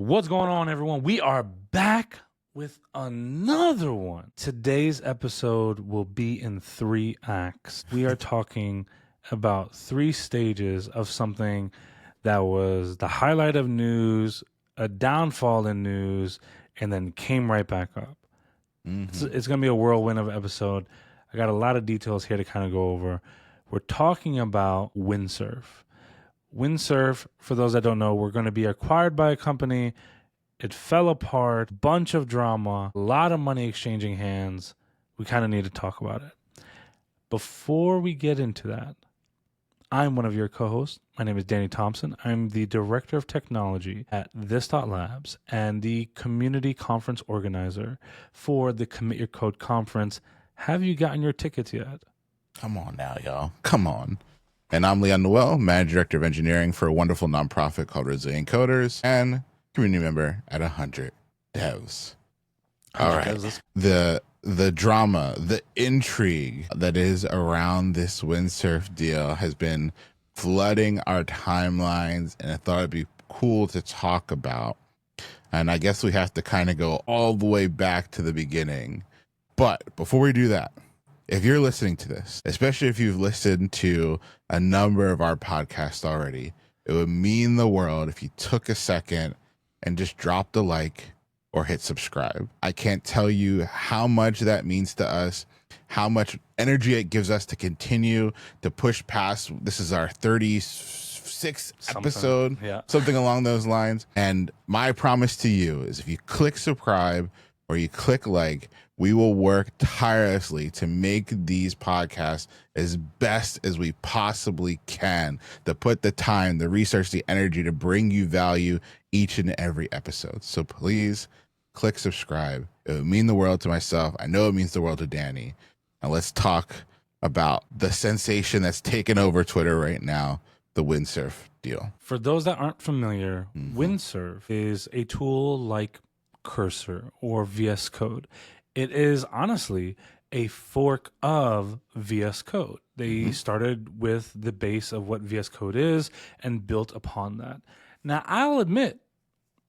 What's going on, everyone? We are back with another one. Today's episode will be in 3 acts. We are talking about 3 stages of something that was the highlight of news, a downfall in news, and then came right back up. It's going to be a whirlwind of an episode. I got a lot of details here to kind of go over. We're talking about Windsurf. Windsurf, for those that don't know, we're going to be acquired by a company. It fell apart, bunch of drama, a lot of money exchanging hands. We kind of need to talk about it. Before we get into that, I'm one of your co-hosts. My name is Danny Thompson. I'm the Director of Technology at This.Labs and the Community Conference Organizer for the Commit Your Code Conference. Have you gotten your tickets yet? Come on now, y'all. Come on. And I'm Leon Noel, Manager Director of Engineering for a wonderful nonprofit called Resilient Coders and community member at 100 Devs. All right. The drama, the intrigue that is around this Windsurf deal has been flooding our timelines, and I thought it'd be cool to talk about. And I guess we have to kind of go all the way back to the beginning. But before we do that, if you're listening to this, especially if you've listened to a number of our podcasts already, it would mean the world if you took a second and just dropped a like or hit subscribe. I can't tell you how much that means to us, how much energy it gives us to continue to push past. This is our 36th episode, something along those lines. And my promise to you is if you click subscribe or you click like, we will work tirelessly to make these podcasts as best as we possibly can, to put the time, the research, the energy to bring you value each and every episode. So please click subscribe. It would mean the world to myself. I know it means the world to Danny. And let's talk about the sensation that's taken over Twitter right now, the Windsurf deal. For those that aren't familiar, Windsurf is a tool like Cursor or VS Code. It is honestly a fork of VS Code. They started with the base of what VS Code is and built upon that. Now, I'll admit,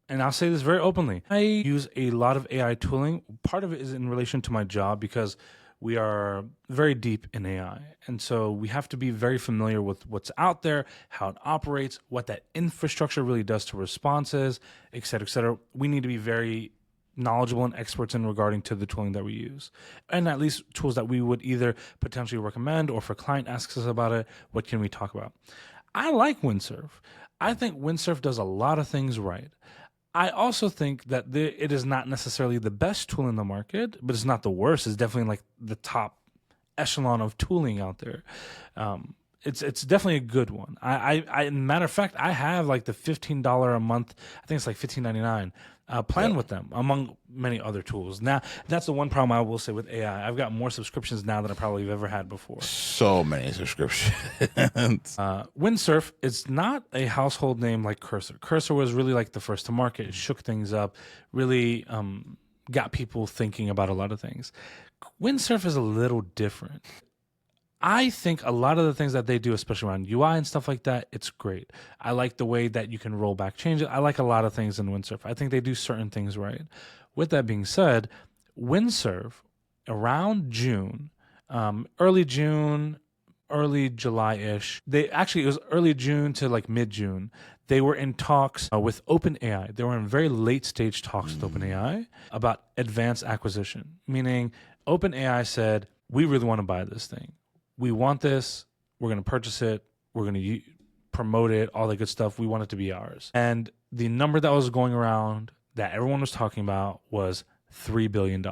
and I'll say this very openly, I use a lot of AI tooling. Part of it is in relation to my job because we are very deep in AI. And so we have to be very familiar with what's out there, how it operates, what that infrastructure really does to responses, et cetera, et cetera. We need to be very knowledgeable and experts in regarding to the tooling that we use, and at least tools that we would either potentially recommend, or if a client asks us about it, what can we talk about? I like Windsurf. I think Windsurf does a lot of things right. I also think that it is not necessarily the best tool in the market, but it's not the worst. It's definitely like the top echelon of tooling out there. It's definitely a good one. I matter of fact, I have like the $15 a month. I think it's like $15.99 plan with them, among many other tools. Now, that's the one problem I will say with AI. I've got more subscriptions now than I probably have ever had before. So many subscriptions. Windsurf is not a household name like Cursor. Cursor was really like the first to market. It shook things up, really got people thinking about a lot of things. Windsurf is a little different. I think a lot of the things that they do, especially around UI and stuff like that, it's great. I like the way that you can roll back changes. I like a lot of things in Windsurf. I think they do certain things right. With that being said, Windsurf, around June, early July-ish, it was early June to like mid-June, they were in talks with OpenAI. They were in very late stage talks with OpenAI about advanced acquisition, meaning OpenAI said, we really want to buy this thing. We want this, we're going to purchase it, we're going to promote it, all that good stuff. We want it to be ours. And the number that was going around that everyone was talking about was $3 billion.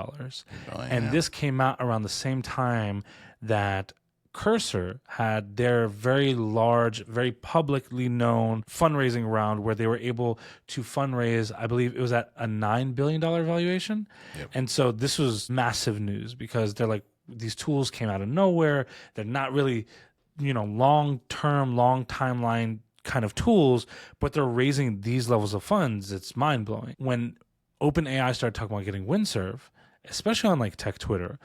And this came out around the same time that Cursor had their very large, very publicly known fundraising round where they were able to fundraise, I believe it was at a $9 billion valuation. And so this was massive news because they're like, these tools came out of nowhere. They're not really, long-term, long timeline kind of tools, but they're raising these levels of funds. It's mind-blowing. When OpenAI started talking about getting Windsurf, especially on like tech Twitter,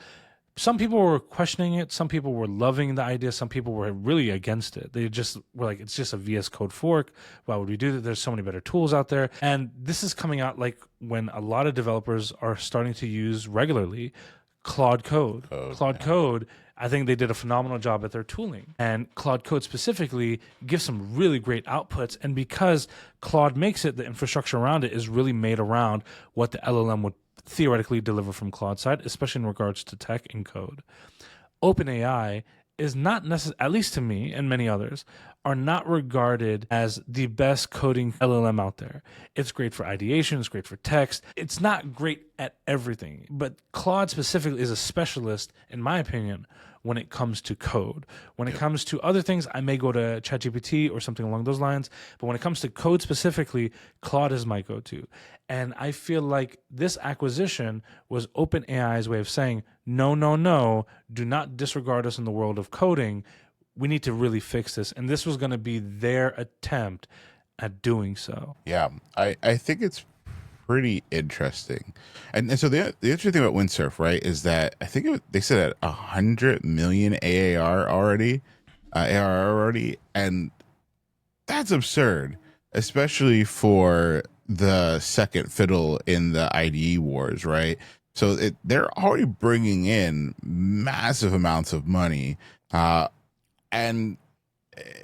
Some people were questioning it. Some people were loving the idea. Some people were really against it. They just were like, it's just a VS Code fork. Why would we do that? There's so many better tools out there. And this is coming out like when a lot of developers are starting to use regularly Claude Code. Claude Code, I think they did a phenomenal job at their tooling. And Claude Code specifically gives some really great outputs. And because Claude makes it, the infrastructure around it is really made around what the LLM would theoretically deliver from Claude side, especially in regards to tech and code. OpenAI is not necessarily, at least to me and many others, are not regarded as the best coding LLM out there. It's great for ideation, it's great for text. It's not great at everything, but Claude specifically is a specialist, in my opinion, when it comes to code. When it comes to other things, I may go to ChatGPT or something along those lines, but when it comes to code specifically, Claude is my go-to. And I feel like this acquisition was OpenAI's way of saying, no, no, no, do not disregard us in the world of coding. We need to really fix this. And this was going to be their attempt at doing so. Yeah, I think it's pretty interesting. And so the interesting thing about Windsurf, right, is that I think they said at 100 million ARR already, and that's absurd, especially for the second fiddle in the IDE wars, right? So they're already bringing in massive amounts of money, and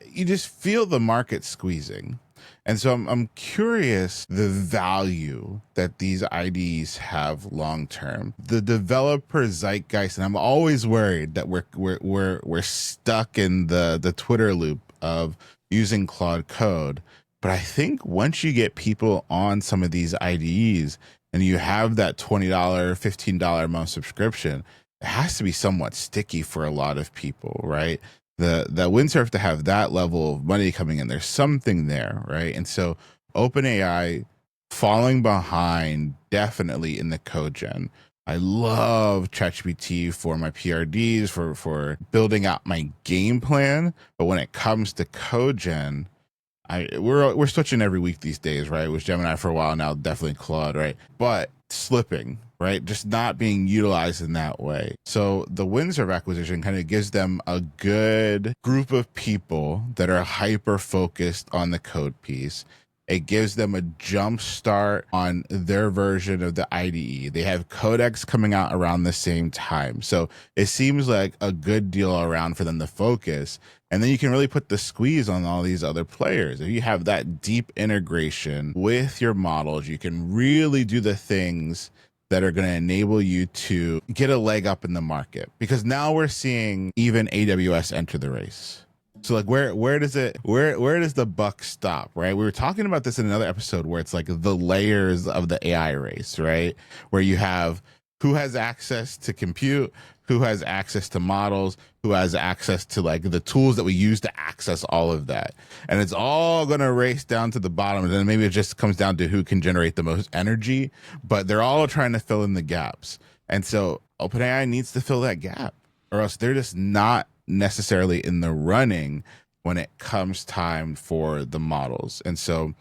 you just feel the market squeezing. And so I'm curious the value that these IDs have long term. The developer zeitgeist, and I'm always worried that we're stuck in the Twitter loop of using Claude Code. But I think once you get people on some of these IDEs and you have that $20, $15 a month subscription, it has to be somewhat sticky for a lot of people, right? The Windsurf to have that level of money coming in, there's something there, right? And so OpenAI falling behind definitely in the code gen. I love ChatGPT for my PRDs, for building out my game plan. But when it comes to code gen, we're switching every week these days, right? It was Gemini for a while now, definitely Claude, right? But slipping, right? Just not being utilized in that way. So the Windsurf acquisition kind of gives them a good group of people that are hyper focused on the code piece. It gives them a jump start on their version of the IDE. They have Codex coming out around the same time. So it seems like a good deal around for them to focus. And then you can really put the squeeze on all these other players. If you have that deep integration with your models, you can really do the things that are going to enable you to get a leg up in the market. Because now we're seeing even AWS enter the race. So like where does the buck stop, right? We were talking about this in another episode where it's like the layers of the AI race, right? Where you have who has access to compute, who has access to models, who has access to like the tools that we use to access all of that. And it's all going to race down to the bottom. And then maybe it just comes down to who can generate the most energy, but they're all trying to fill in the gaps. And so OpenAI needs to fill that gap, or else they're just not necessarily in the running when it comes time for the models. And so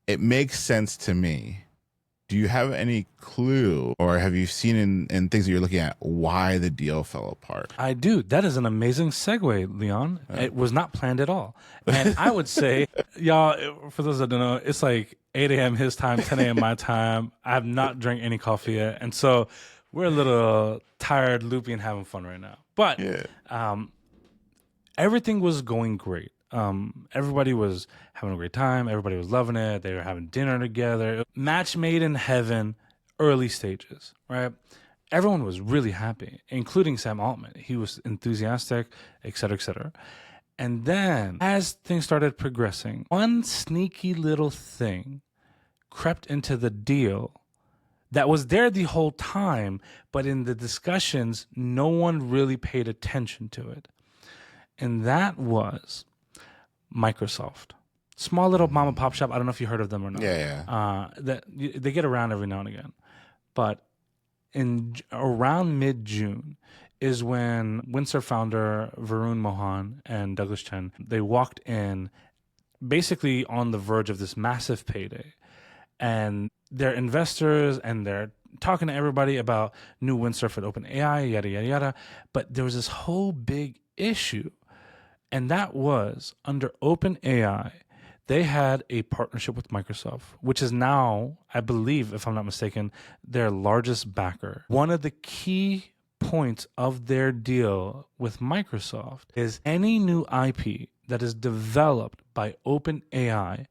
it makes sense to me. Do you have any clue, or have you seen in things that you're looking at, why the deal fell apart? I do. That is an amazing segue, Leon. It was not planned at all. And I would say, y'all, for those that don't know, it's like 8 a.m. his time, 10 a.m. my time. I have not drank any coffee yet. And so we're a little tired, loopy, and having fun right now. But everything was going great. Everybody was having a great time. Everybody was loving it. They were having dinner together. Match made in heaven, early stages, right? Everyone was really happy, including Sam Altman. He was enthusiastic, et cetera, et cetera. And then as things started progressing, one sneaky little thing crept into the deal that was there the whole time, but in the discussions, no one really paid attention to it. And that was Microsoft. Small little mom and pop shop. I don't know if you heard of them or not. They get around every now and again. But in around mid-June is when Windsurf founder Verun Moan and Douglas Chen, they walked in basically on the verge of this massive payday. And their investors and their talking to everybody about new Windsurf at OpenAI, yada, yada, yada. But there was this whole big issue. And that was under OpenAI, they had a partnership with Microsoft, which is now, I believe, if I'm not mistaken, their largest backer. One of the key points of their deal with Microsoft is any new IP that is developed by OpenAI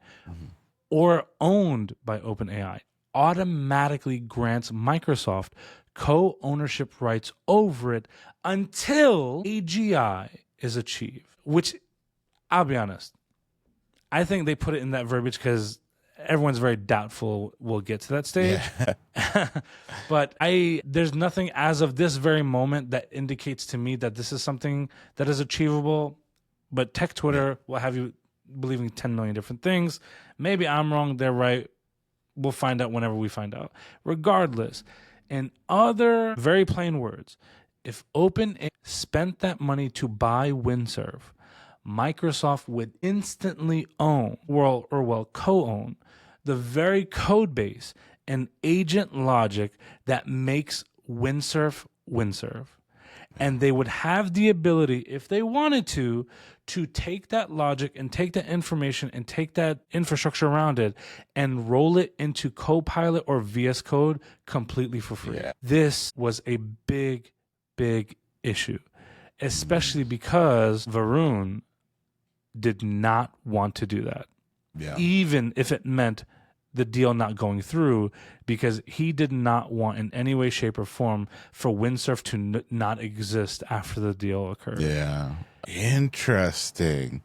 or owned by OpenAI automatically grants Microsoft co-ownership rights over it until AGI is achieved, which I'll be honest, I think they put it in that verbiage because everyone's very doubtful we'll get to that stage. Yeah. But there's nothing as of this very moment that indicates to me that this is something that is achievable. But tech Twitter will have you believing 10 million different things. Maybe I'm wrong. They're right. We'll find out whenever we find out. Regardless, in other very plain words, if OpenAI spent that money to buy Windsurf, Microsoft would instantly own, co-own, the very code base and agent logic that makes Windsurf Windsurf. And they would have the ability, if they wanted to take that logic and take that information and take that infrastructure around it and roll it into Copilot or VS Code completely for free. Yeah. This was a big, big issue, especially because Verun did not want to do that. Yeah. Even if it meant the deal not going through, because he did not want in any way, shape, or form for Windsurf to not exist after the deal occurred. Yeah. Interesting.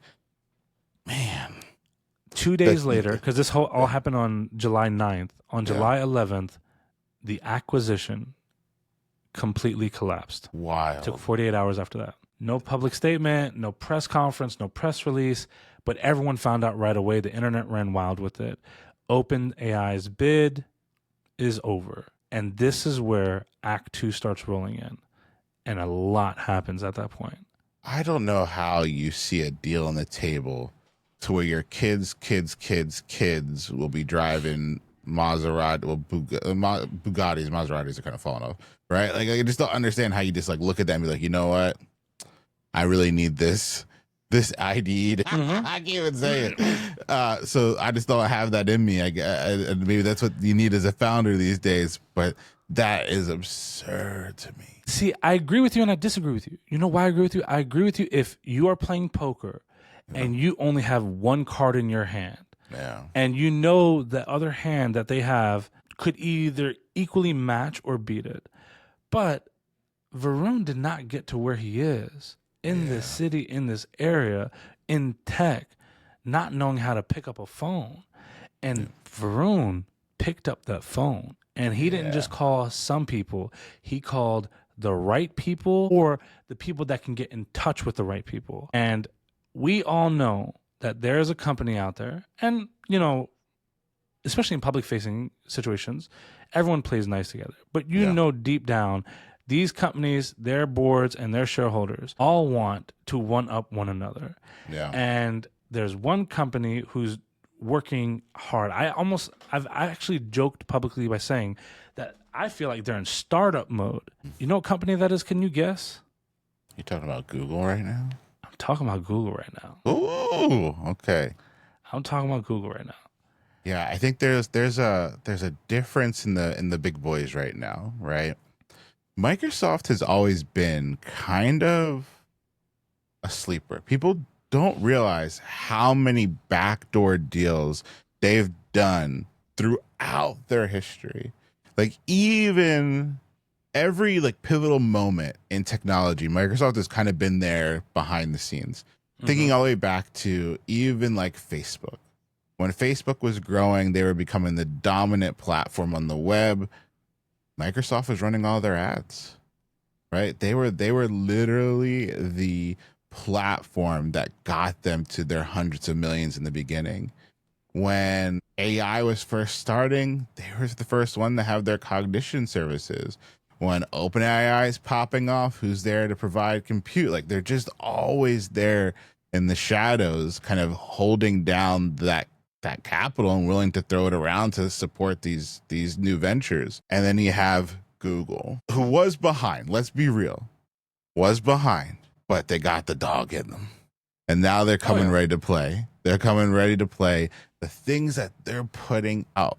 Man. 2 days later, because this all happened on July 9th, on July 11th, the acquisition completely collapsed. Wild. Took 48 hours after that. No public statement, no press conference, no press release, but everyone found out right away. The internet ran wild with it. OpenAI's bid is over. And this is where Act 2 starts rolling in. And a lot happens at that point. I don't know how you see a deal on the table to where your kids' will be driving Maserati, well, Bugattis, Maseratis are kind of falling off, right? Like, I just don't understand how you just like look at that and be like, you know what? I really need this ID. I can't even say it. So I just don't have that in me. Maybe that's what you need as a founder these days, but that is absurd to me. See, I agree with you and I disagree with you. You know why I agree with you? I agree with you if you are playing poker and you only have one card in your hand. Yeah. And you know the other hand that they have could either equally match or beat it. But Verun did not get to where he is in this city, in this area, in tech, not knowing how to pick up a phone. And Verun picked up that phone. And he didn't just call some people. He called the right people or the people that can get in touch with the right people. And we all know that there's a company out there, and, you know, especially in public-facing situations, everyone plays nice together. But you know deep down, these companies, their boards, and their shareholders all want to one-up one another. Yeah. And there's one company who's working hard. I've actually joked publicly by saying that I feel like they're in startup mode. You know what company that is? Can you guess? You talking about Google right now? I'm talking about Google right now. Ooh, okay. I'm talking about Google right now. Yeah, I think there's a difference in the big boys right now, right? Microsoft has always been kind of a sleeper. People don't realize how many backdoor deals they've done throughout their history. Like, even every like pivotal moment in technology, Microsoft has kind of been there behind the scenes. Thinking all the way back to even like Facebook. When Facebook was growing, they were becoming the dominant platform on the web. Microsoft was running all their ads, right? They were literally the platform that got them to their hundreds of millions in the beginning. When AI was first starting, they were the first one to have their cognition services. When OpenAI is popping off, who's there to provide compute? Like, they're just always there in the shadows, kind of holding down that that capital and willing to throw it around to support these new ventures. And then you have Google, who was behind. Let's be real, was behind, but they got the dog in them, and now they're coming ready to play. They're coming ready to play. The things that they're putting out,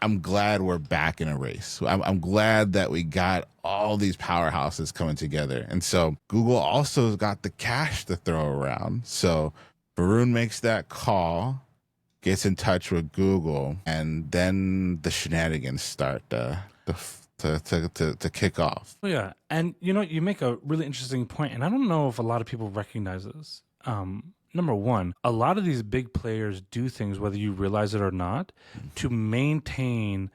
I'm glad we're back in a race. I'm glad that we got all these powerhouses coming together. And so Google also has got the cash to throw around. So Verun makes that call, gets in touch with Google, and then the shenanigans start to kick off. Oh, yeah. And you make a really interesting point, and I don't know if a lot of people recognize this. Number one, a lot of these big players do things, whether you realize it or not, to maintain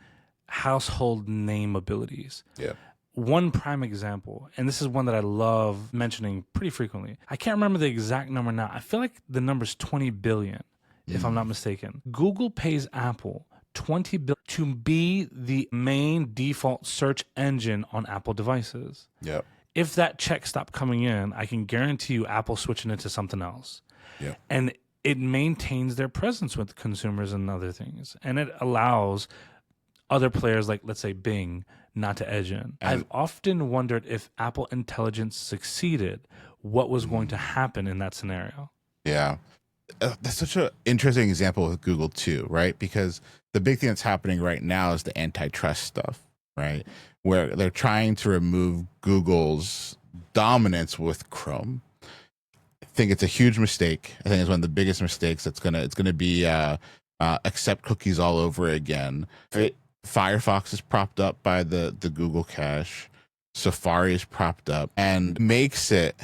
household name abilities. Yeah. One prime example, and this is one that I love mentioning pretty frequently. I can't remember the exact number now. I feel like the number's 20 billion, if I'm not mistaken. Google pays Apple 20 billion to be the main default search engine on Apple devices. Yep. If that check stopped coming in, I can guarantee you Apple's switching it to something else. Yeah. And it maintains their presence with consumers and other things. And it allows other players like, let's say, Bing, not to edge in. I've often wondered if Apple Intelligence succeeded, what was going to happen in that scenario. Yeah. That's such an interesting example with Google too, right? Because the big thing that's happening right now is the antitrust stuff, right? Where they're trying to remove Google's dominance with Chrome. I think it's a huge mistake. I think it's one of the biggest mistakes. It's gonna be accept cookies all over again. Firefox is propped up by the Google cache. Safari is propped up and makes it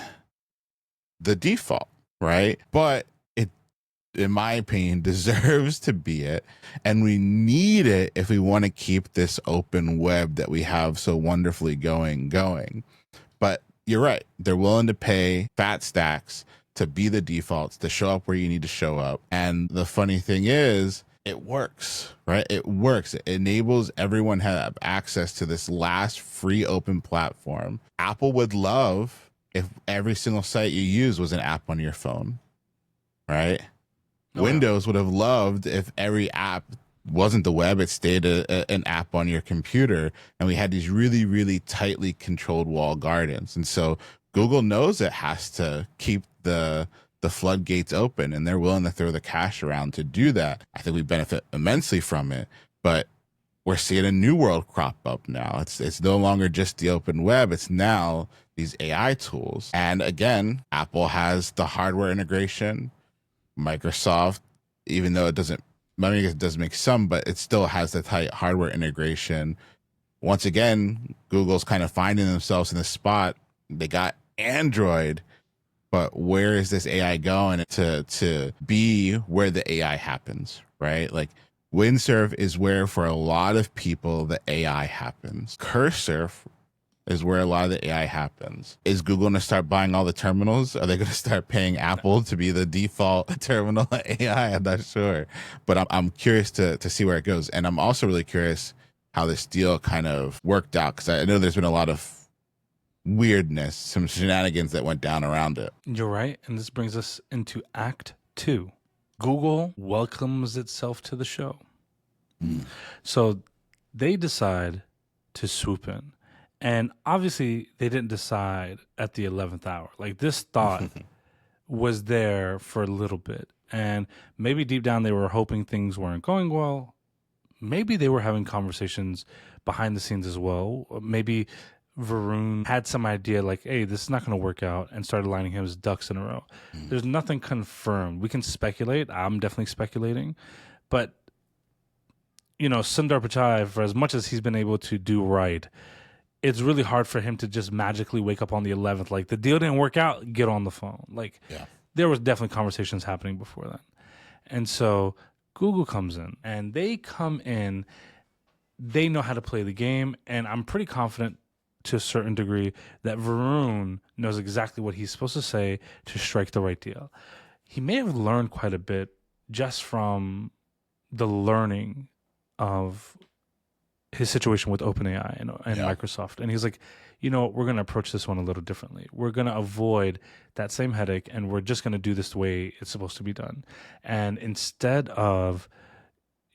the default, right? But it, in my opinion, deserves to be it, and we need it if we want to keep this open web that we have so wonderfully going. But you're right; they're willing to pay fat stacks to be the defaults, to show up where you need to show up. And the funny thing is, it works, right? It works. It enables everyone to have access to this last free open platform. Apple would love if every single site you use was an app on your phone, right? Windows would have loved if every app wasn't the web, it stayed an app on your computer. And we had these really, really tightly controlled walled gardens. And so Google knows it has to keep the floodgates open, and they're willing to throw the cash around to do that. I think we benefit immensely from it, but we're seeing a new world crop up now. It's no longer just the open web. It's now these AI tools. And again, Apple has the hardware integration. Microsoft, even though it doesn't make some, but it still has the tight hardware integration. Once again, Google's kind of finding themselves in the spot. They got Android, but where is this AI going to be where the AI happens, right? Like Windsurf is where for a lot of people the AI happens. Cursor is where a lot of the AI happens. Is Google going to start buying all the terminals? Are they going to start paying Apple to be the default terminal AI? I'm not sure, but I'm curious to see where it goes. And I'm also really curious how this deal kind of worked out, because I know there's been a lot of weirdness, some shenanigans that went down around it. You're right. And this brings us into Act 2. Google welcomes itself to the show. So they decide to swoop in. And obviously, they didn't decide at the 11th hour. Like, this thought was there for a little bit. And maybe deep down, they were hoping things weren't going well. Maybe they were having conversations behind the scenes as well. Maybe Verun had some idea like, hey, this is not going to work out, and started lining his ducks in a row. There's nothing confirmed. We can speculate. I'm definitely speculating. But, Sundar Pichai, for as much as he's been able to do right, it's really hard for him to just magically wake up on the 11th. Like, the deal didn't work out, get on the phone. Like, there was definitely conversations happening before that. And so Google comes in, and they come in, they know how to play the game, and I'm pretty confident to a certain degree that Verun knows exactly what he's supposed to say to strike the right deal. He may have learned quite a bit just from the learning of his situation with OpenAI and Yeah. Microsoft. And he's like, you know, we're going to approach this one a little differently. We're going to avoid that same headache, and we're just going to do this the way it's supposed to be done. And instead of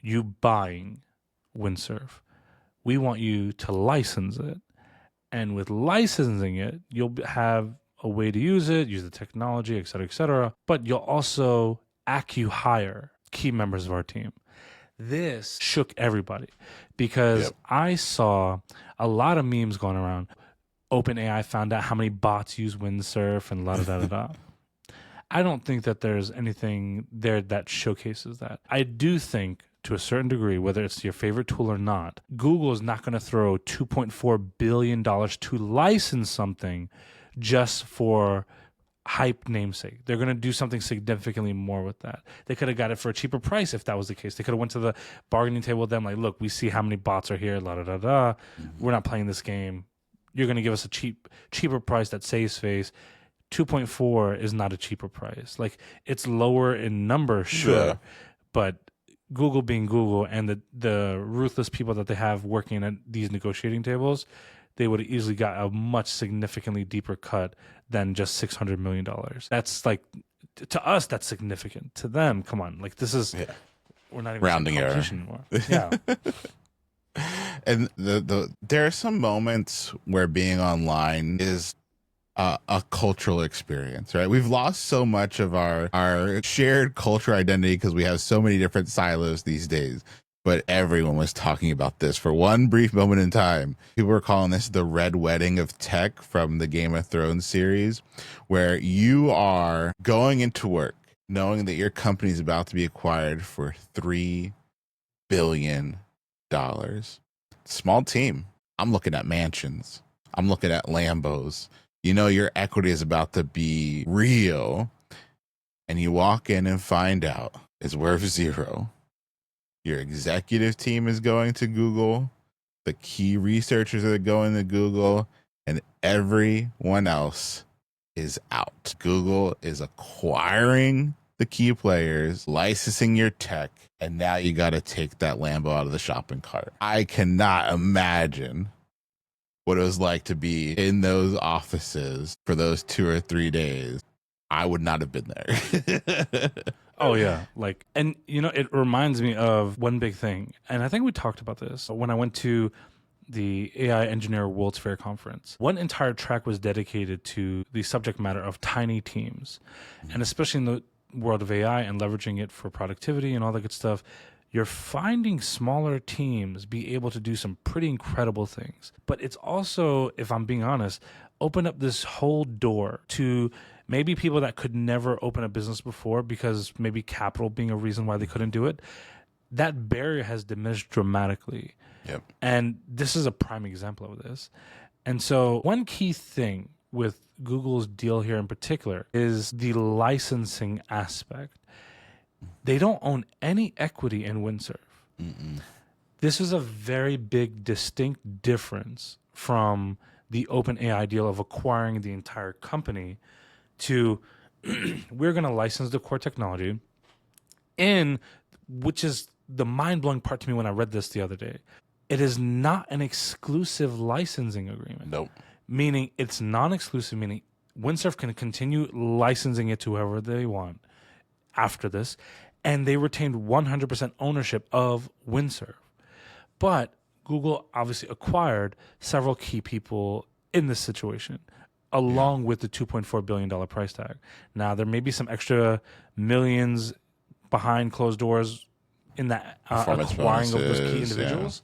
you buying Windsurf, we want you to license it. And with licensing it, you'll have a way to use it, use the technology, et cetera, but you'll also acqui-hire key members of our team. This shook everybody because I saw a lot of memes going around. OpenAI found out how many bots use Windsurf and la da da da da. I don't think that there's anything there that showcases that. I do think, to a certain degree, whether it's your favorite tool or not, Google is not going to throw $2.4 billion to license something just for hype namesake. They're going to do something significantly more with that. They could have got it for a cheaper price if that was the case. They could have went to the bargaining table with them like, look, we see how many bots are here, la da da da. We're not playing this game. You're going to give us a cheaper price that saves face. 2.4 is not a cheaper price. Like, it's lower in number, sure, but Google being Google and the ruthless people that they have working at these negotiating tables, they would have easily got a much significantly deeper cut than just $600 million. That's like, to us, that's significant. To them, come on, like this is, we're not even rounding error anymore. Yeah. And there are some moments where being online is a cultural experience, right? We've lost so much of our shared culture identity because we have so many different silos these days. But everyone was talking about this for one brief moment in time. People were calling this the red wedding of tech from the Game of Thrones series, where you are going into work knowing that your company is about to be acquired for $3 billion. Small team. I'm looking at mansions. I'm looking at Lambos. You know your equity is about to be real. And you walk in and find out it's worth zero. Your executive team is going to Google. The key researchers are going to Google. And everyone else is out. Google is acquiring the key players, licensing your tech, and now you got to take that Lambo out of the shopping cart. I cannot imagine what it was like to be in those offices for those 2 or 3 days. I would not have been there. Oh yeah, like, and you know, it reminds me of one big thing, and I think we talked about this when I went to the AI Engineer World's Fair conference. One entire track was dedicated to the subject matter of tiny teams, and especially in the world of AI and leveraging it for productivity and all that good stuff, you're finding smaller teams be able to do some pretty incredible things. But it's also, if I'm being honest, open up this whole door to maybe people that could never open a business before because maybe capital being a reason why they couldn't do it. That barrier has diminished dramatically. Yep. And this is a prime example of this. And so one key thing with Google's deal here in particular is the licensing aspect. They don't own any equity in Windsurf. This is a very big, distinct difference from the OpenAI deal of acquiring the entire company to we're going to license the core technology which is the mind-blowing part to me when I read this the other day. It is not an exclusive licensing agreement. Nope. Meaning it's non-exclusive, meaning Windsurf can continue licensing it to whoever they want after this, and they retained 100% ownership of Windsurf. But Google obviously acquired several key people in this situation, along with the $2.4 billion price tag. Now, there may be some extra millions behind closed doors in that acquiring of those key individuals,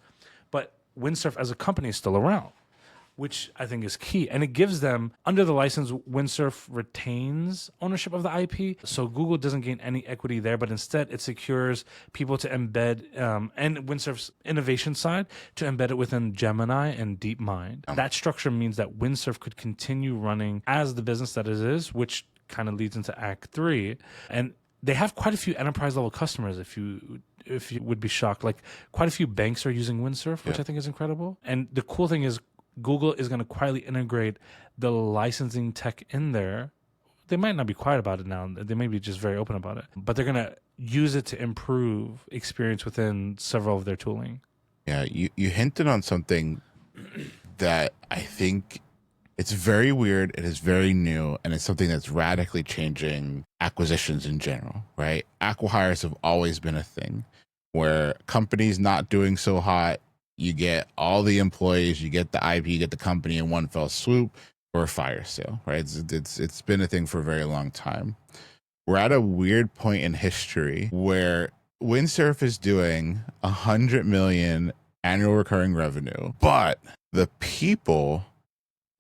but Windsurf as a company is still around, which I think is key. And it gives them, under the license, Windsurf retains ownership of the IP. So Google doesn't gain any equity there, but instead it secures people to embed, and Windsurf's innovation side, to embed it within Gemini and DeepMind. That structure means that Windsurf could continue running as the business that it is, which kind of leads into Act 3. And they have quite a few enterprise level customers, if you would be shocked. Like, quite a few banks are using Windsurf, which I think is incredible. And the cool thing is, Google is going to quietly integrate the licensing tech in there. They might not be quiet about it now. They may be just very open about it. But they're going to use it to improve experience within several of their tooling. Yeah, you hinted on something that I think it's very weird. It is very new, and it's something that's radically changing acquisitions in general, right? Acquihires have always been a thing where companies not doing so hot, you get all the employees, you get the IP, you get the company in one fell swoop or a fire sale, right? It's been a thing for a very long time. We're at a weird point in history where Windsurf is doing 100 million annual recurring revenue, but the people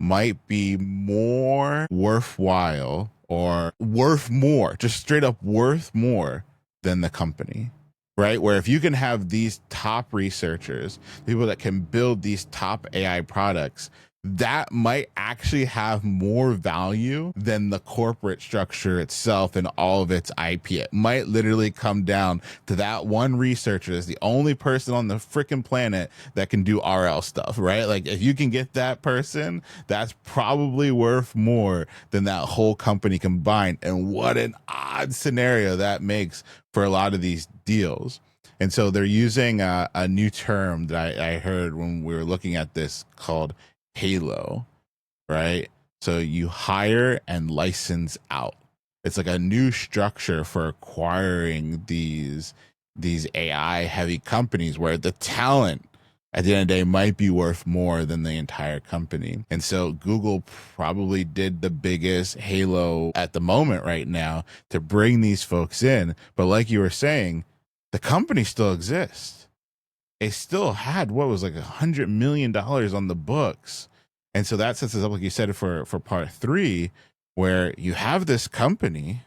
might be more worthwhile or worth more, just straight up worth more than the company, right? Where if you can have these top researchers, people that can build these top AI products, that might actually have more value than the corporate structure itself and all of its IP. It might literally come down to that one researcher is the only person on the freaking planet that can do RL stuff, right? Like if you can get that person, that's probably worth more than that whole company combined. And what an odd scenario that makes for a lot of these deals. And so they're using a new term that I heard when we were looking at this called Halo, right? So you hire and license out. It's like a new structure for acquiring these AI heavy companies where the talent at the end of the day might be worth more than the entire company. And so Google probably did the biggest Halo at the moment right now to bring these folks in. But like you were saying, the company still exists. They still had what was like $100 million on the books. And so that sets us up, like you said, for part three, where you have this company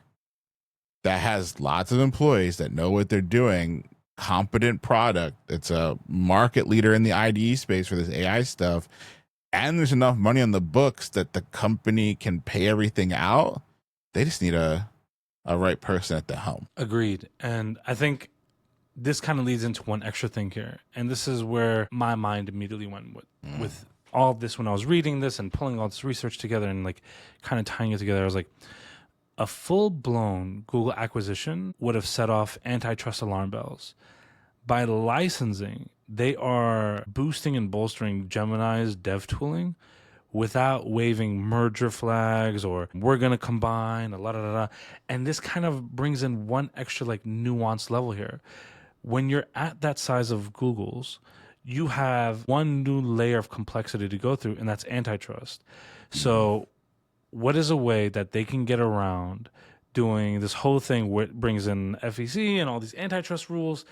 that has lots of employees that know what they're doing, competent product. It's a market leader in the IDE space for this AI stuff. And there's enough money on the books that the company can pay everything out. They just need a right person at the helm. Agreed. And I think this kind of leads into one extra thing here. And this is where my mind immediately went with all of this when I was reading this and pulling all this research together and like kind of tying it together. I was like, a full-blown Google acquisition would have set off antitrust alarm bells. By licensing, they are boosting and bolstering Gemini's dev tooling without waving merger flags or we're going to combine, a la da da da. And this kind of brings in one extra like nuanced level here. When you're at that size of Google's, you have one new layer of complexity to go through, and that's antitrust. So what is a way that they can get around doing this whole thing where it brings in FEC and all these antitrust rules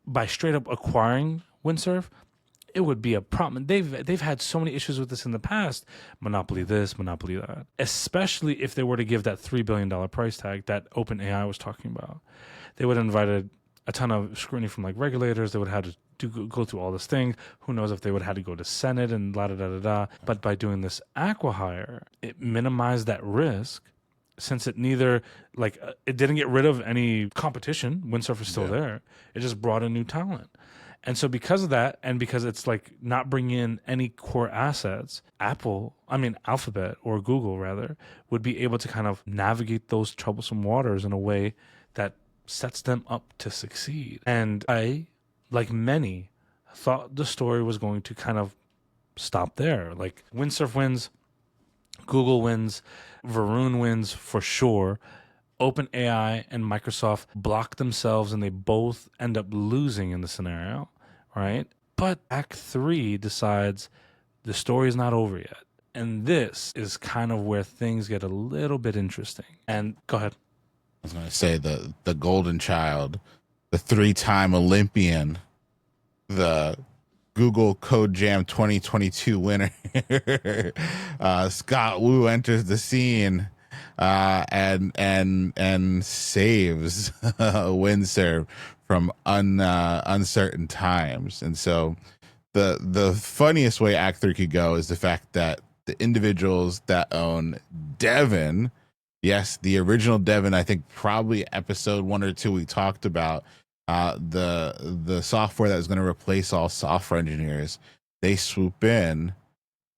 by straight up acquiring Windsurf? It would be a problem. They've had so many issues with this in the past. Monopoly this, monopoly that. Especially if they were to give that $3 billion price tag that OpenAI was talking about. They would have invited a ton of scrutiny from like regulators. They would have had to go through all this thing. Who knows if they would have had to go to Senate and la da da da da. But by doing this acquihire, it minimized that risk since it neither like it didn't get rid of any competition. Windsurf is still there. It just brought in new talent. And so because of that, and because it's like not bringing in any core assets, Alphabet or Google rather, would be able to kind of navigate those troublesome waters in a way that sets them up to succeed. And I, like many, thought the story was going to kind of stop there. Like Windsurf wins, Google wins, Verun wins for sure. OpenAI and Microsoft block themselves and they both end up losing in the scenario, right? But Act 3 decides the story is not over yet. And this is kind of where things get a little bit interesting. And go ahead. I was going to say the golden child, the 3-time Olympian, the Google Code Jam 2022 winner, Scott Wu enters the scene and saves Windsurf from uncertain times. And so the funniest way Act 3 could go is the fact that the individuals that own Devon, yes, the original Devon, I think probably episode 1 or 2 we talked about, the software that was going to replace all software engineers, they swoop in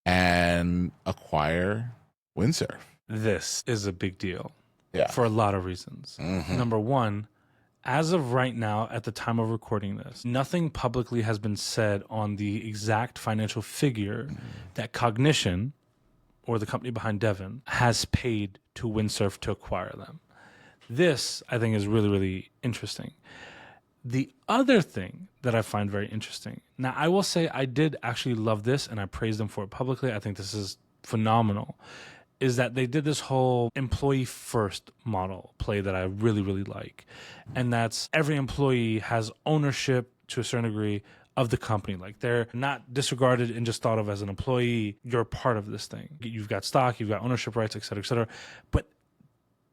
and acquire Windsurf. This is a big deal Yeah. for a lot of reasons. Number one, As of right now, at the time of recording this, nothing publicly has been said on the exact financial figure that Cognition, or the company behind Devon, has paid to Windsurf to acquire them. This, I think, is really, really interesting. The other thing that I find very interesting, now I will say I did actually love this and I praised them for it publicly. I think this is phenomenal, is that they did this whole employee first model play that I really, really like. And that's every employee has ownership to a certain degree of the company. Like they're not disregarded and just thought of as an employee. You're a part of this thing. You've got stock, you've got ownership rights, et cetera, et cetera. But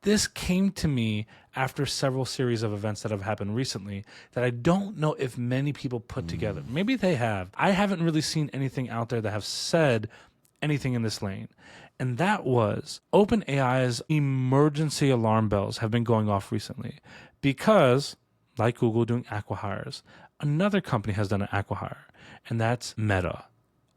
this came to me after several series of events that have happened recently that I don't know if many people put together. Maybe they have. I haven't really seen anything out there that have said anything in this lane. And that was OpenAI's emergency alarm bells have been going off recently because, like Google doing Aqua hires, another company has done an Aqua hire, and that's Meta,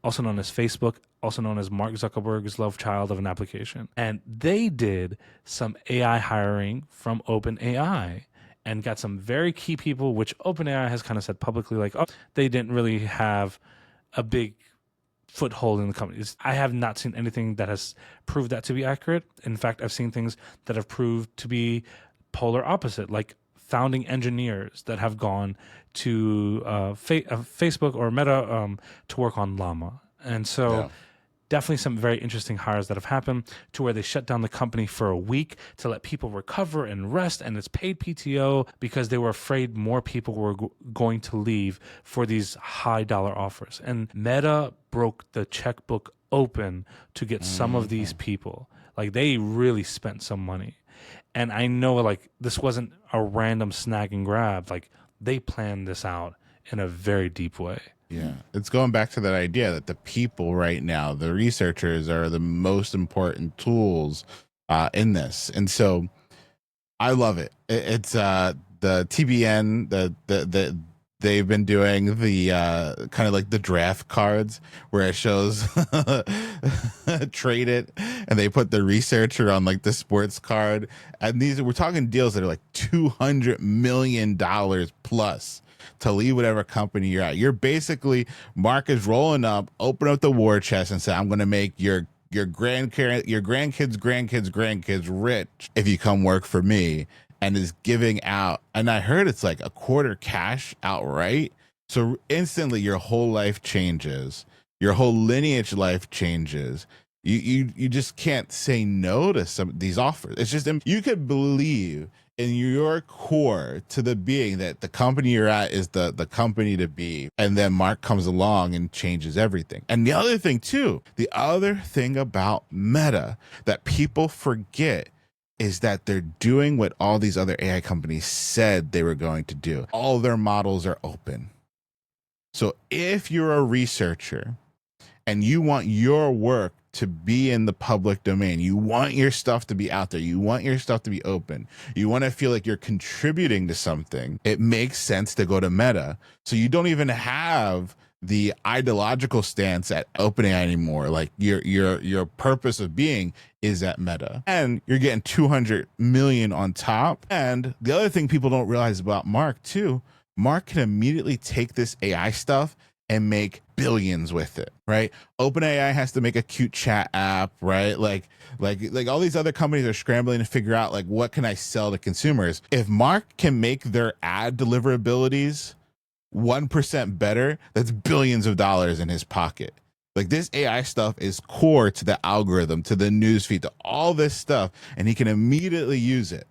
also known as Facebook, also known as Mark Zuckerberg's love child of an application. And they did some AI hiring from OpenAI and got some very key people, which OpenAI has kind of said publicly, like, oh, they didn't really have a big foothold in the company. I have not seen anything that has proved that to be accurate. In fact, I've seen things that have proved to be polar opposite, like founding engineers that have gone to Facebook or Meta to work on Llama. And so definitely some very interesting hires that have happened to where they shut down the company for a week to let people recover and rest, and it's paid PTO because they were afraid more people were going to leave for these high dollar offers. And Meta broke the checkbook open to get some of these people. Like they really spent some money. And I know like this wasn't a random snag and grab. Like they planned this out in a very deep way. Yeah, it's going back to that idea that the people right now, the researchers, are the most important tools in this, and so I love it. It's the TBN, the they've been doing the kind of like the draft cards where it shows trade it, and they put the researcher on like the sports card, and these we're talking deals that are like $200 million plus. To leave whatever company you're at. You're basically, Mark is rolling up, open up the war chest and say, I'm going to make your grandkids rich if you come work for me, and is giving out. And I heard it's like a quarter cash outright. So instantly your whole life changes. Your whole lineage life changes. You just can't say no to some of these offers. It's just, you could believe in your core to the being that the company you're at is the company to be. And then Mark comes along and changes everything. And the other thing too, the other thing about Meta that people forget is that they're doing what all these other AI companies said they were going to do. All their models are open. So if you're a researcher and you want your work to be in the public domain, you want your stuff to be out there, you want your stuff to be open, you want to feel like you're contributing to something, it makes sense to go to Meta. So you don't even have the ideological stance at OpenAI anymore. Like your purpose of being is at Meta, and you're getting 200 million on top. And the other thing people don't realize about Mark too, Mark can immediately take this AI stuff and make billions with it, right? OpenAI has to make a cute chat app, right? Like all these other companies are scrambling to figure out like, what can I sell to consumers? If Mark can make their ad deliverabilities 1% better, that's billions of dollars in his pocket. Like this AI stuff is core to the algorithm, to the newsfeed, to all this stuff, and he can immediately use it.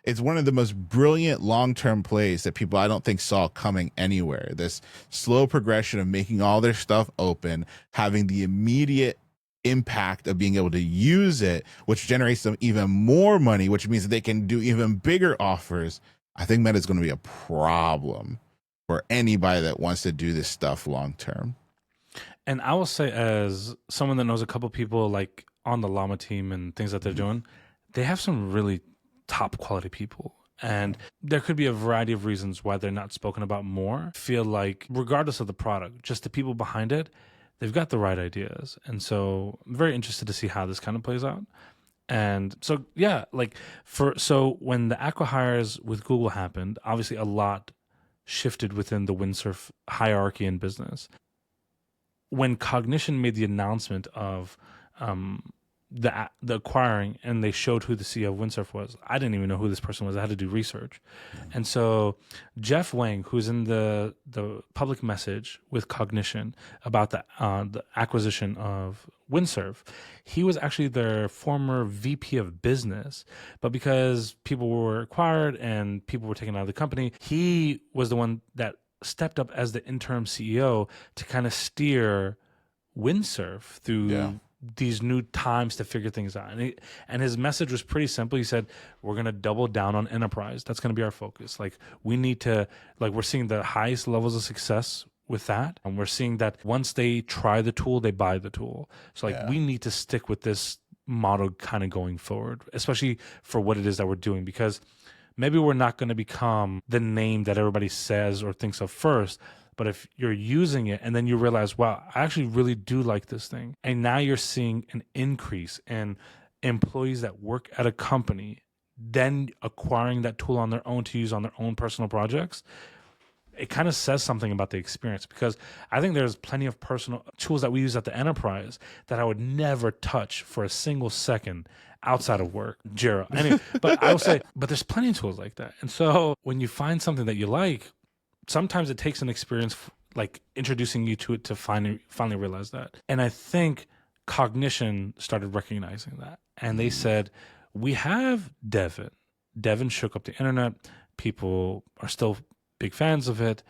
It's one of the most brilliant long-term plays that people I don't think saw coming anywhere. This slow progression of making all their stuff open, having the immediate impact of being able to use it, which generates them even more money, which means that they can do even bigger offers. I think Meta is going to be a problem for anybody that wants to do this stuff long-term. And I will say, as someone that knows a couple people like on the Llama team and things that they're doing, they have some really top quality people, and there could be a variety of reasons why they're not spoken about more. I feel like regardless of the product, just the people behind it, they've got the right ideas. And so I'm very interested to see how this kind of plays out. And so, yeah, like so when the acqui-hires with Google happened, obviously a lot shifted within the Windsurf hierarchy in business. When Cognition made the announcement of the acquiring, and they showed who the CEO of Windsurf was, I didn't even know who this person was. I had to do research. And so Jeff Wang, who's in the public message with Cognition about the acquisition of Windsurf, he was actually their former VP of business. But because people were acquired and people were taken out of the company, he was the one that stepped up as the interim CEO to kind of Windsurf through these new times to figure things out. And his message was pretty simple. He said, we're going to double down on enterprise. That's going to be our focus. Like, we need to, like, we're seeing the highest levels of success with that. And we're seeing that once they try the tool, they buy the tool. So, like, we need to stick with this model kind of going forward, especially for what it is that we're doing, because maybe we're not going to become the name that everybody says or thinks of first. But if you're using it and then you realize, wow, I actually really do like this thing, and now you're seeing an increase in employees that work at a company, then acquiring that tool on their own to use on their own personal projects, it kind of says something about the experience. Because I think there's plenty of personal tools that we use at the enterprise that I would never touch for a single second outside of work. Jira. Anyway, but I will say, but there's plenty of tools like that. And so when you find something that you like, sometimes it takes an experience like introducing you to it to finally realize that. And I think Cognition started recognizing that. And they said, we have Devon. Devon shook up the internet. People are still big fans of it.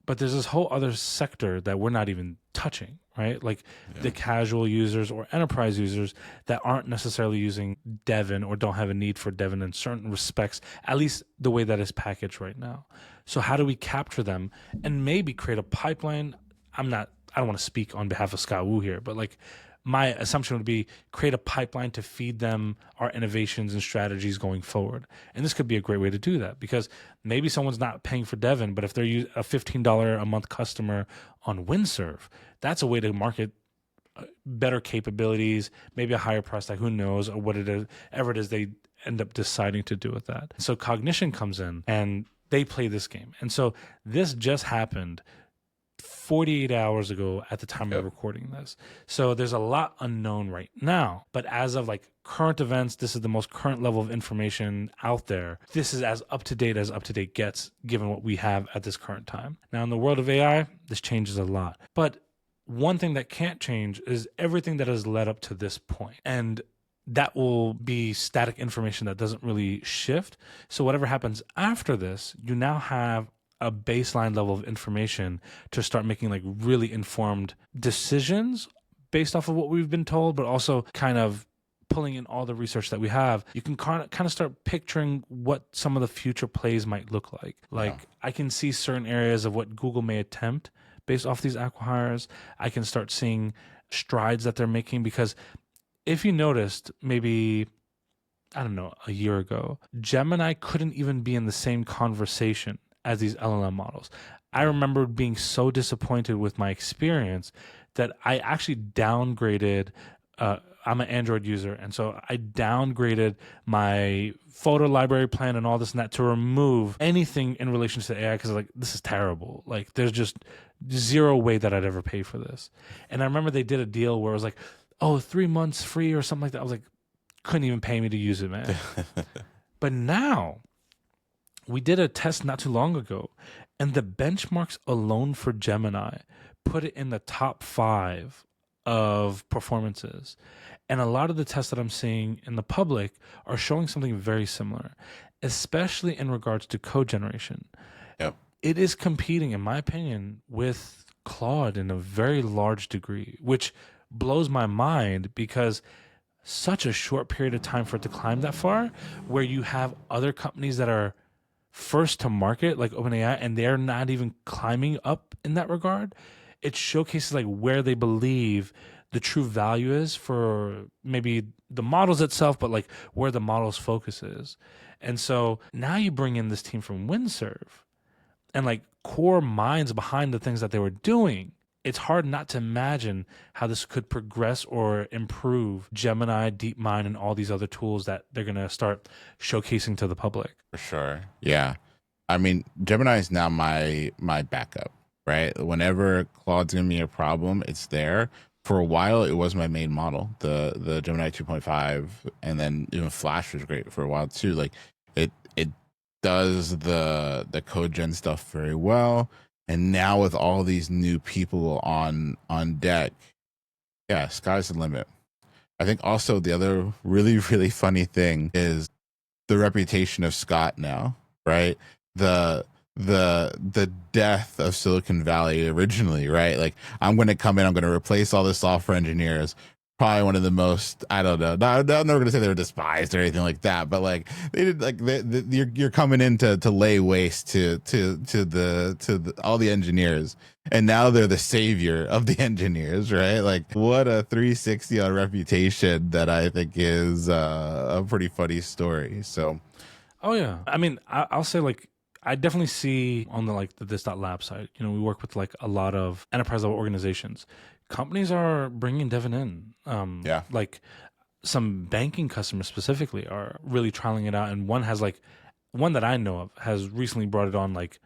But there's this whole other sector that we're not even touching, right? Like the casual users or enterprise users that aren't necessarily using Devon or don't have a need for Devon in certain respects, at least the way that it's packaged right now. So how do we capture them and maybe create a pipeline? I don't want to speak on behalf of Scott Wu here, but like my assumption would be create a pipeline to feed them our innovations and strategies going forward. And this could be a great way to do that, because maybe someone's not paying for Devon, but if they're a $15 a month customer on Windsurf, that's a way to market better capabilities, maybe a higher price tag, who knows, or whatever it is they end up deciding to do with that. So Cognition comes in and they play this game. And so this just happened 48 hours ago at the time of recording this. So there's a lot unknown right now. But as of like current events, this is the most current level of information out there. This is as up to date gets, given what we have at this current time. Now, in the world of AI, this changes a lot. But one thing that can't change is everything that has led up to this point. And that will be static information that doesn't really shift. So whatever happens after this, you now have a baseline level of information to start making like really informed decisions based off of what we've been told, but also kind of pulling in all the research that we have. You can kind of start picturing what some of the future plays might look like. Like I can see certain areas of what Google may attempt based off these acqui-hires. I can start seeing strides that they're making, because if you noticed, maybe, I don't know, a year ago, Gemini couldn't even be in the same conversation as these LLM models. I remember being so disappointed with my experience that I actually downgraded. I'm an Android user, and so I downgraded my photo library plan and all this and that to remove anything in relation to AI, because like, this is terrible. Like, there's just zero way that I'd ever pay for this. And I remember they did a deal where it was like, oh, 3 months free or something like that. I was like, couldn't even pay me to use it, man. But now, we did a test not too long ago, and the benchmarks alone for Gemini put it in the top 5 of performances. And a lot of the tests that I'm seeing in the public are showing something very similar, especially in regards to code generation. Yep. It is competing, in my opinion, with Claude in a very large degree, which blows my mind, because such a short period of time for it to climb that far, where you have other companies that are first to market like OpenAI and they're not even climbing up in that regard. It showcases like where they believe the true value is for maybe the models itself, but like where the model's focus is. And so now you bring in this team from Windsurf and like core minds behind the things that they were doing. it's hard not to imagine how this could progress or improve Gemini, DeepMind, and all these other tools that they're going to start showcasing to the public. For sure. Yeah. I mean, Gemini is now my backup, right? Whenever Claude's giving me a problem, it's there. For a while, it was my main model, the Gemini 2.5, and then even Flash was great for a while too. Like it does the code gen stuff very well. And now with all these new people on deck, yeah, sky's the limit. I think also the other really, really funny thing is the reputation of Scott now, right? The death of Silicon Valley originally, right? Like, I'm going to come in, I'm going to replace all the software engineers. Probably one of the most, I don't know, I'm never going to say they were despised or anything like that, but like they did, like you're coming in to lay waste to all the engineers, and now they're the savior of the engineers, right? Like, what a 360 on reputation that I think is a pretty funny story. So, oh yeah, I mean, I'll say, like, I definitely see on the this.lab side, we work with like a lot of enterprise level organizations. Companies are bringing Devon in. Like some banking customers specifically are really trialing it out. And one that I know of has recently brought it on, like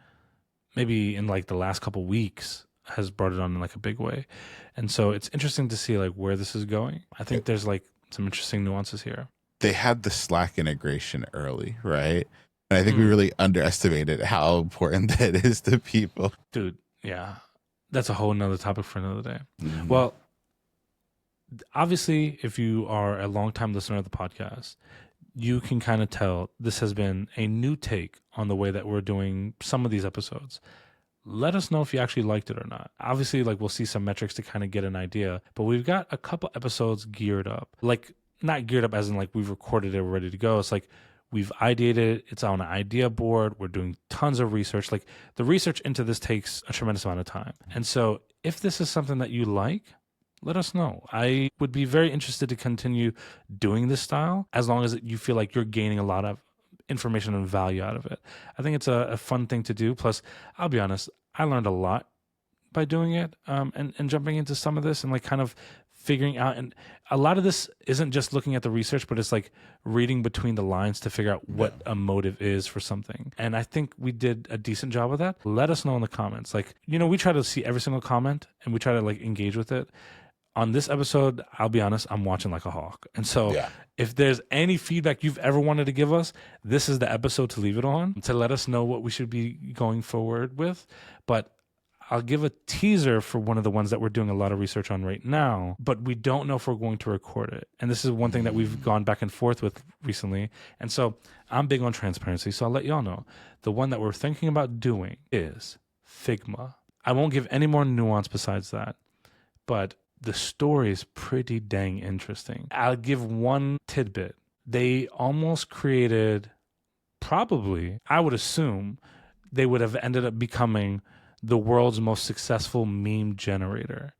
maybe in like the last couple weeks has brought it on in like a big way. And so it's interesting to see like where this is going. I think there's like some interesting nuances here. They had the Slack integration early, right? And I think we really underestimated how important that is to people. Dude, yeah. That's a whole nother topic for another day. Mm-hmm. Well, obviously, if you are a longtime listener of the podcast, you can kind of tell this has been a new take on the way that we're doing some of these episodes. Let us know if you actually liked it or not. Obviously, like, we'll see some metrics to kind of get an idea, but we've got a couple episodes geared up. Like, not geared up as in like we've recorded it, we're ready to go. It's like we've ideated it. It's on an idea board. We're doing tons of research. Like, the research into this takes a tremendous amount of time. And so if this is something that you like, let us know. I would be very interested to continue doing this style as long as you feel like you're gaining a lot of information and value out of it. I think it's a fun thing to do. Plus, I'll be honest, I learned a lot by doing it and jumping into some of this and like kind of figuring out. And a lot of this isn't just looking at the research, but it's like reading between the lines to figure out what a motive is for something. And I think we did a decent job of that. Let us know in the comments. Like, we try to see every single comment and we try to like engage with it. On this episode, I'll be honest, I'm watching like a hawk. And so if there's any feedback you've ever wanted to give us, this is the episode to leave it on, to let us know what we should be going forward with. But I'll give a teaser for one of the ones that we're doing a lot of research on right now, but we don't know if we're going to record it. And this is one thing that we've gone back and forth with recently. And so I'm big on transparency, so I'll let y'all know. The one that we're thinking about doing is Figma. I won't give any more nuance besides that, but the story is pretty dang interesting. I'll give one tidbit. They almost created, probably, I would assume, they would have ended up becoming the world's most successful meme generator.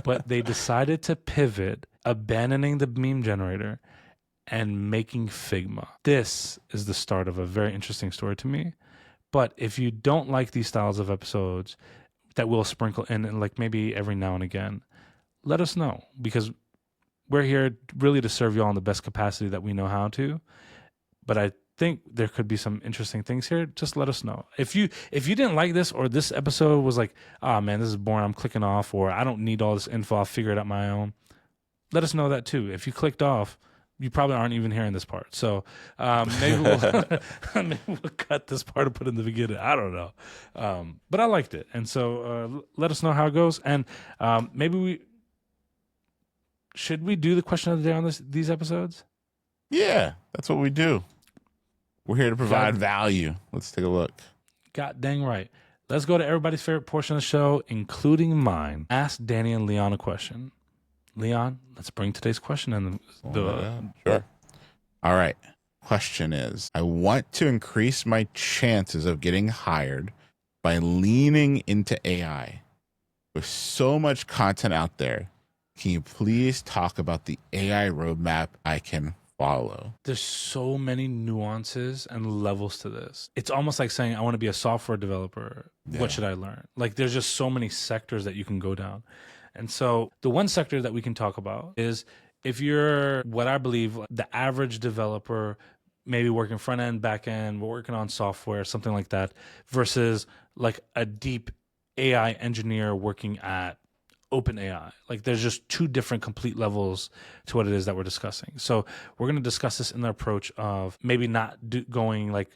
But they decided to pivot, abandoning the meme generator and making Figma. This is the start of a very interesting story to me. But if you don't like these styles of episodes that we'll sprinkle in like maybe every now and again, let us know, because we're here really to serve you all in the best capacity that we know how to. But I think there could be some interesting things here. Just let us know. If you didn't like this, or this episode was like, oh man, this is boring, I'm clicking off, or I don't need all this info, I'll figure it out my own, let us know that too. If you clicked off, you probably aren't even hearing this part. So maybe we'll cut this part and put it in the beginning. I don't know. But I liked it. And so let us know how it goes. And maybe should we do the question of the day on these episodes? Yeah, that's what we do. We're here to provide value. Let's take a look. God dang right. Let's go to everybody's favorite portion of the show, including mine. Ask Danny and Leon a question. Leon, let's bring today's question in. Sure. All right. Question is, I want to increase my chances of getting hired by leaning into AI. With so much content out there, can you please talk about the AI roadmap I can follow. There's so many nuances and levels to this. It's almost like saying, I want to be a software developer. Yeah. What should I learn? Like, there's just so many sectors that you can go down. And so the one sector that we can talk about is if you're what I believe the average developer, maybe working front end, back end, working on software, something like that, versus like a deep AI engineer working at OpenAI. Like there's just two different complete levels to what it is that we're discussing. So we're going to discuss this in the approach of maybe not going like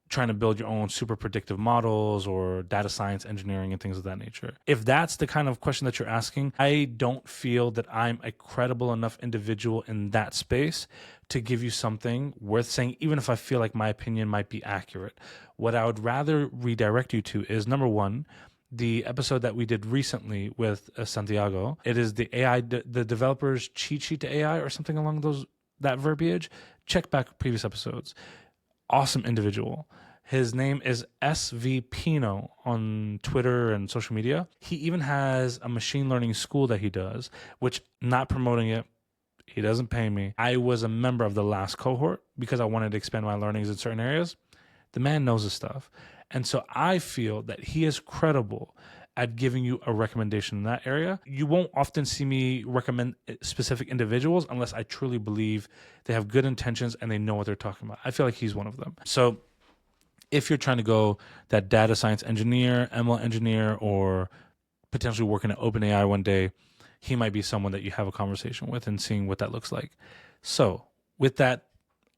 trying to build your own super predictive models or data science engineering and things of that nature. If that's the kind of question that you're asking, I don't feel that I'm a credible enough individual in that space to give you something worth saying, even if I feel like my opinion might be accurate. What I would rather redirect you to is, number one, the episode that we did recently with Santiago. It is the AI, the developer's cheat sheet to AI or something along that verbiage. Check back previous episodes. Awesome individual. His name is SV Pino on Twitter and social media. He even has a machine learning school that he does, which, not promoting it, he doesn't pay me. I was a member of the last cohort because I wanted to expand my learnings in certain areas. The man knows his stuff. And so I feel that he is credible at giving you a recommendation in that area. You won't often see me recommend specific individuals unless I truly believe they have good intentions and they know what they're talking about. I feel like he's one of them. So if you're trying to go that data science engineer, ML engineer, or potentially working at OpenAI one day, he might be someone that you have a conversation with and seeing what that looks like. So with that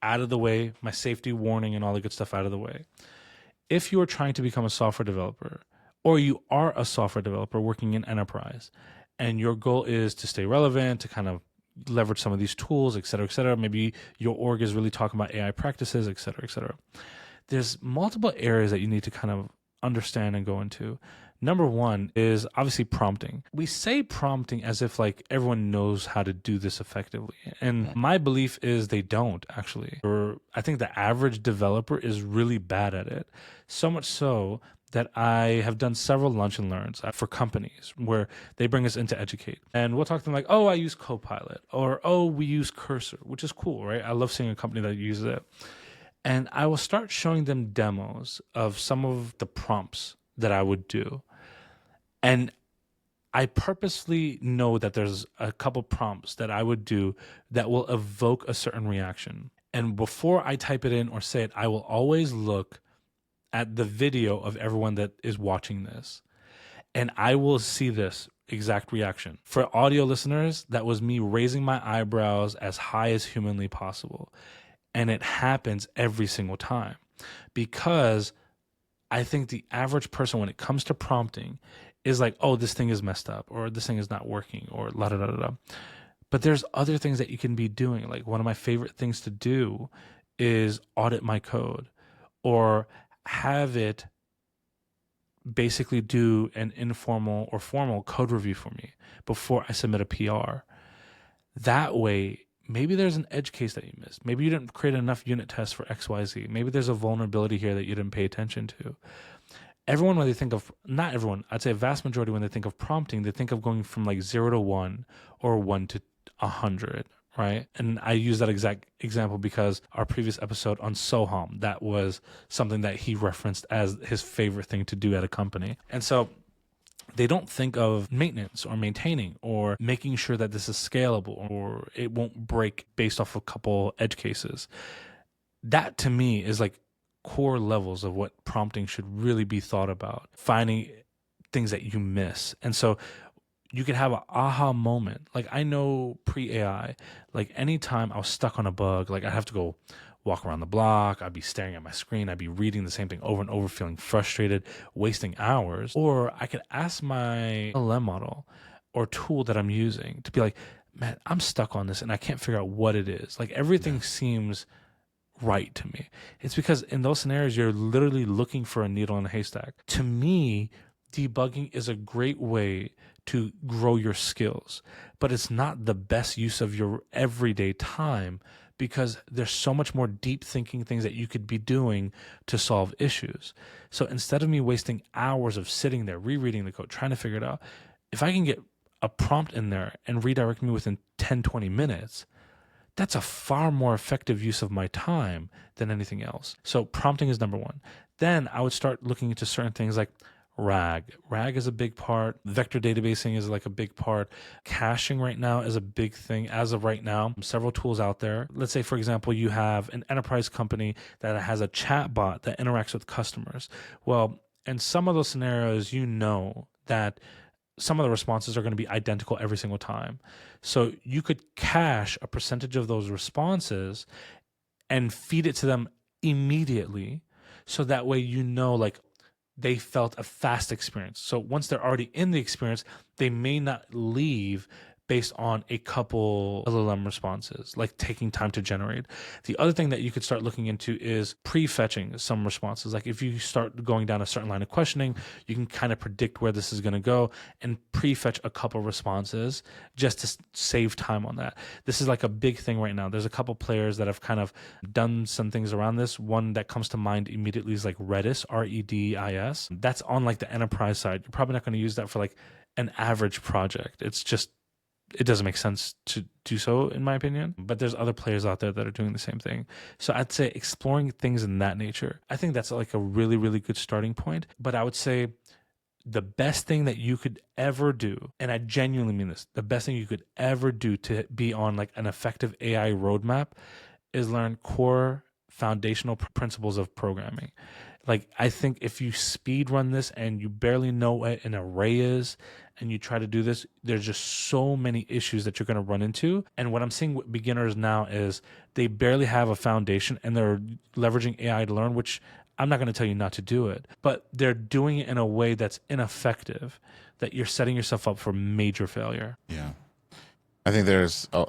out of the way, my safety warning and all the good stuff out of the way, if you are trying to become a software developer, or you are a software developer working in enterprise, and your goal is to stay relevant, to kind of leverage some of these tools, et cetera, maybe your org is really talking about AI practices, et cetera. There's multiple areas that you need to kind of understand and go into. Number one is obviously prompting. We say prompting as if like everyone knows how to do this effectively. And my belief is they don't actually. Or I think the average developer is really bad at it. So much so that I have done several lunch and learns for companies where they bring us in to educate. And we'll talk to them like, oh, I use Copilot, or oh, we use Cursor, which is cool, right? I love seeing a company that uses it. And I will start showing them demos of some of the prompts that I would do. And I purposely know that there's a couple prompts that I would do that will evoke a certain reaction. And before I type it in or say it, I will always look at the video of everyone that is watching this. And I will see this exact reaction. For audio listeners, that was me raising my eyebrows as high as humanly possible. And it happens every single time because I think the average person, when it comes to prompting, is like, oh, this thing is messed up, or this thing is not working, or la da da da da. But there's other things that you can be doing. Like one of my favorite things to do is audit my code, or have it basically do an informal or formal code review for me before I submit a PR. That way, maybe there's an edge case that you missed. Maybe you didn't create enough unit tests for XYZ. Maybe there's a vulnerability here that you didn't pay attention to. Everyone, when they think of, not everyone, I'd say a vast majority, when they think of prompting, they think of going from like 0 to 1 or 1 to 100, right? And I use that exact example because our previous episode on Soham, that was something that he referenced as his favorite thing to do at a company. And so they don't think of maintenance or maintaining or making sure that this is scalable or it won't break based off a couple edge cases. That to me is like core levels of what prompting should really be thought about, finding things that you miss. And so you could have an aha moment. Like I know pre-AI, like anytime I was stuck on a bug, like I have to go walk around the block, I'd be staring at my screen, I'd be reading the same thing over and over, feeling frustrated, wasting hours. Or I could ask my LM model or tool that I'm using to be like, man, I'm stuck on this and I can't figure out what it is. Like everything seems right to me. It's because in those scenarios, you're literally looking for a needle in a haystack. To me, debugging is a great way to grow your skills, but it's not the best use of your everyday time because there's so much more deep thinking things that you could be doing to solve issues. So instead of me wasting hours of sitting there, rereading the code, trying to figure it out, if I can get a prompt in there and redirect me within 10, 20 minutes, that's a far more effective use of my time than anything else. So prompting is number one. Then I would start looking into certain things like RAG. RAG is a big part. Vector databasing is like a big part. Caching right now is a big thing as of right now. Several tools out there. Let's say, for example, you have an enterprise company that has a chat bot that interacts with customers. Well, in some of those scenarios, you know that some of the responses are going to be identical every single time. So you could cache a percentage of those responses and feed it to them immediately. So that way, you know, like they felt a fast experience. So once they're already in the experience, they may not leave based on a couple LLM responses, like taking time to generate. The other thing that you could start looking into is prefetching some responses. Like if you start going down a certain line of questioning, you can kind of predict where this is going to go and prefetch a couple responses just to save time on that. This is like a big thing right now. There's a couple players that have kind of done some things around this. One that comes to mind immediately is like Redis, Redis. That's on like the enterprise side. You're probably not going to use that for like an average project. It doesn't make sense to do so, in my opinion. But there's other players out there that are doing the same thing. So I'd say exploring things in that nature. I think that's like a really, really good starting point. But I would say the best thing that you could ever do, and I genuinely mean this, the best thing you could ever do to be on like an effective AI roadmap is learn core foundational principles of programming. Like, I think if you speed run this and you barely know what an array is and you try to do this, there's just so many issues that you're going to run into. And what I'm seeing with beginners now is they barely have a foundation and they're leveraging AI to learn, which I'm not going to tell you not to do it, but they're doing it in a way that's ineffective, that you're setting yourself up for major failure. Yeah. I think there's a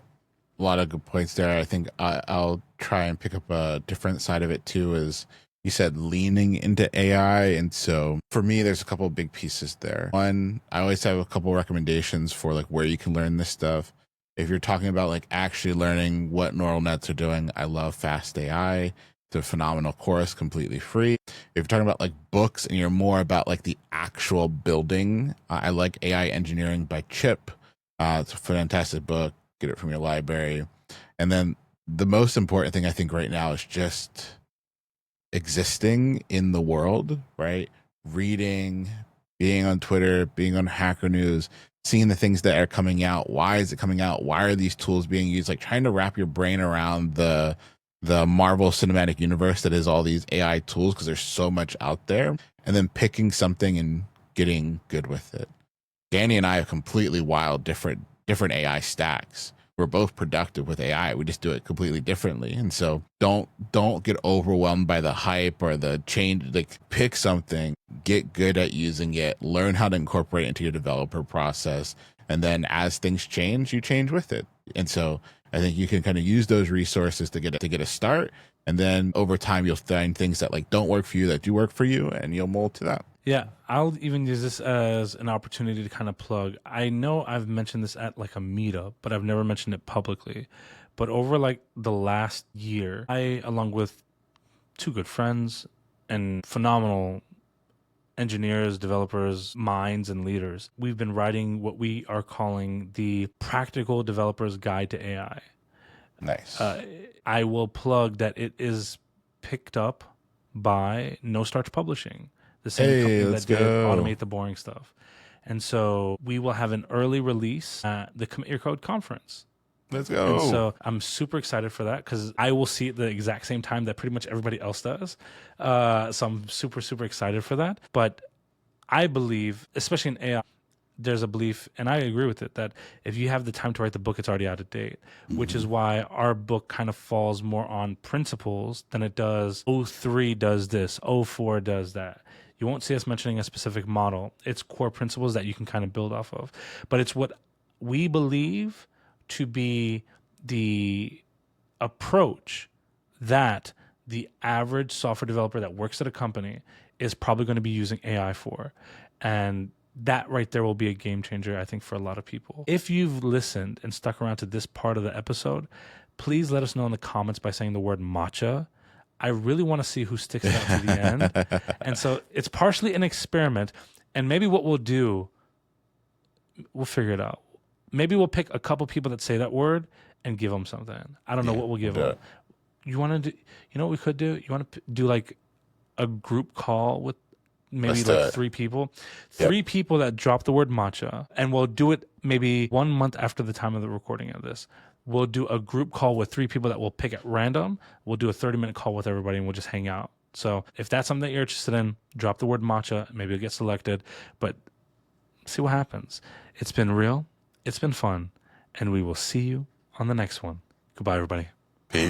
lot of good points there. I think I'll try and pick up a different side of it too, is you said leaning into AI. And so for me, there's a couple of big pieces there. One, I always have a couple of recommendations for like where you can learn this stuff. If you're talking about like actually learning what neural nets are doing, I love Fast AI. It's a phenomenal course, completely free. If you're talking about like books and you're more about like the actual building, I like AI Engineering by Chip. It's a fantastic book. Get it from your library. And then the most important thing I think right now is just existing in the world, right? Reading, being on Twitter, being on Hacker News, seeing the things that are coming out. Why is it coming out? Why are these tools being used? Like trying to wrap your brain around the Marvel Cinematic Universe that is all these AI tools, because there's so much out there, and then picking something and getting good with it. Danny and I have completely wild different AI stacks. We're both productive with AI. We just do it completely differently. And so don't get overwhelmed by the hype or the change. Like pick something, get good at using it, learn how to incorporate it into your developer process. And then as things change, you change with it. And so I think you can kind of use those resources to get a start. And then over time, you'll find things that like don't work for you that do work for you, and you'll mold to that. Yeah, I'll even use this as an opportunity to kind of plug. I know I've mentioned this at like a meetup, but I've never mentioned it publicly. But over like the last year, I, along with two good friends and phenomenal engineers, developers, minds, and leaders, we've been writing what we are calling the Practical Developer's Guide to AI. Nice. I will plug that it is picked up by No Starch Publishing, the same company that did Automate the Boring Stuff. And so we will have an early release at the Commit Your Code conference. Let's go. And so I'm super excited for that because I will see it the exact same time that pretty much everybody else does. So I'm super, super excited for that. But I believe, especially in AI, there's a belief, and I agree with it, that if you have the time to write the book, it's already out of date, which is why our book kind of falls more on principles than it does, O3 does this, O4 does that. You won't see us mentioning a specific model. It's core principles that you can kind of build off of. But it's what we believe to be the approach that the average software developer that works at a company is probably going to be using AI for. And that right there will be a game changer, I think, for a lot of people. If you've listened and stuck around to this part of the episode, please let us know in the comments by saying the word matcha. I really want to see who sticks it out to the end. And so it's partially an experiment. And maybe what we'll do, we'll figure it out. Maybe we'll pick a couple people that say that word and give them something. I don't know what we'll give do them. it. You want to do? You know what we could do? You want to do like a group call with maybe Let's do like it. 3 people, 3 people that drop the word matcha, and we'll do it maybe 1 month after the time of the recording of this. We'll do a group call with 3 people that we'll pick at random. We'll do a 30-minute call with everybody, and we'll just hang out. So if that's something that you're interested in, drop the word matcha. Maybe you'll get selected, but see what happens. It's been real. It's been fun, and we will see you on the next one. Goodbye, everybody. Peace.